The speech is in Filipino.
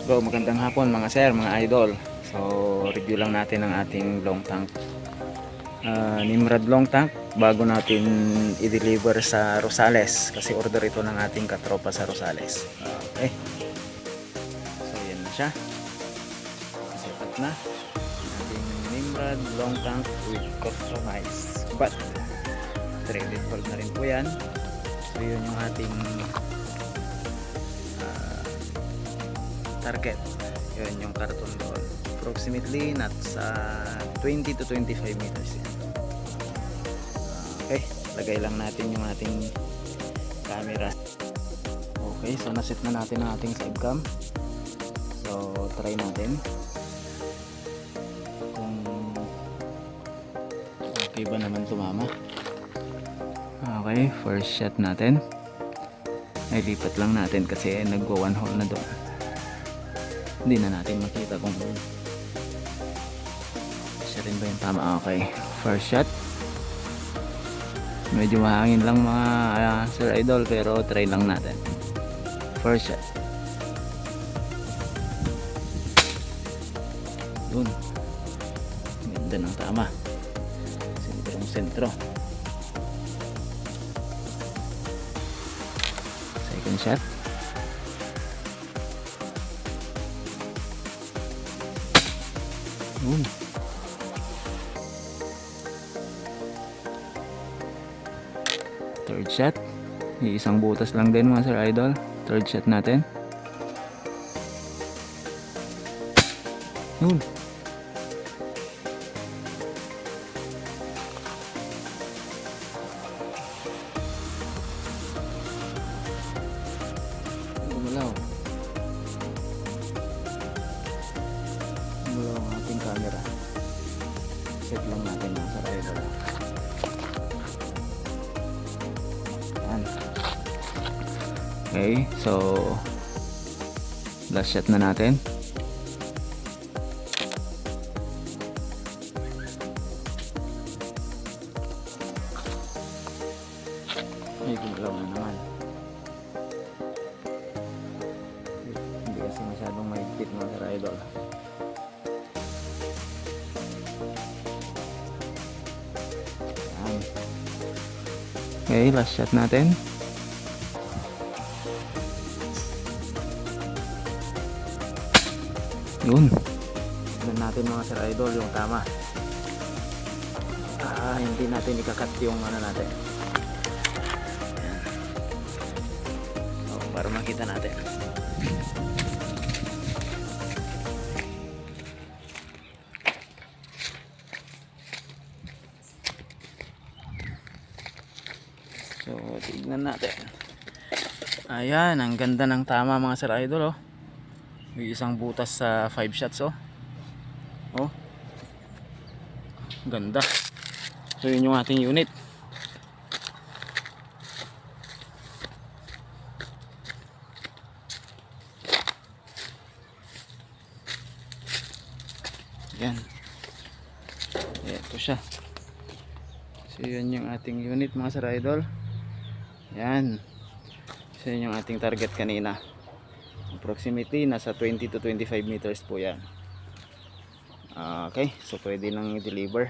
Bro, magandang hapon mga sir, mga idol. So, review lang natin ang ating long tank. Nimrod long tank bago natin i-deliver sa Rosales kasi order ito ng ating katropa sa Rosales. Okay. So, yan na siya. Set up na ating Nimrod long tank with customized but threaded valve na rin po yan. So, yun yung ating target. Yun yung karton doon. Approximately nasa 20 to 25 meters yan. Okay, lagay lang natin yung ating camera. Okay, so naset na natin ang ating side cam. So try natin kung okay ba naman tumama. Okay, first shot natin. Ay lipat lang natin kasi nagwa one hole na doon. Hindi na natin makita kung siya rin ba yung tama. Okay, first shot. Medyo mahangin lang mga sir idol pero try lang natin. First shot. Yun, ganda ng tama. Sentrong sentro. Second shot. Yun. Third shot. Isang butas lang din mga sir idol. Third shot natin. Yun. Gumalaw. Gumalaw ang ating camera. Set lang natin mga sir idol. Okay, so last shot na natin. Ay, gumalaw na naman. Hindi kasi masyadong mahigpit mga sir idol. Okay, last shot natin. Yun. Tignan natin mga sir idol yung tama. Hindi natin ikakat yung ano natin. Ayan. So, para makita natin. So, tignan natin. Ayan, ang ganda ng tama mga sir idol oh. May isang butas sa 5 shots oh. Oh. Ganda. So yun yung ating unit. Yan. Ito siya. So yun yung ating unit mga sir idol. Yan. So yun yung ating target kanina. Approximately nasa 20 to 25 meters po yan. Okay, so pwede nang i-deliver.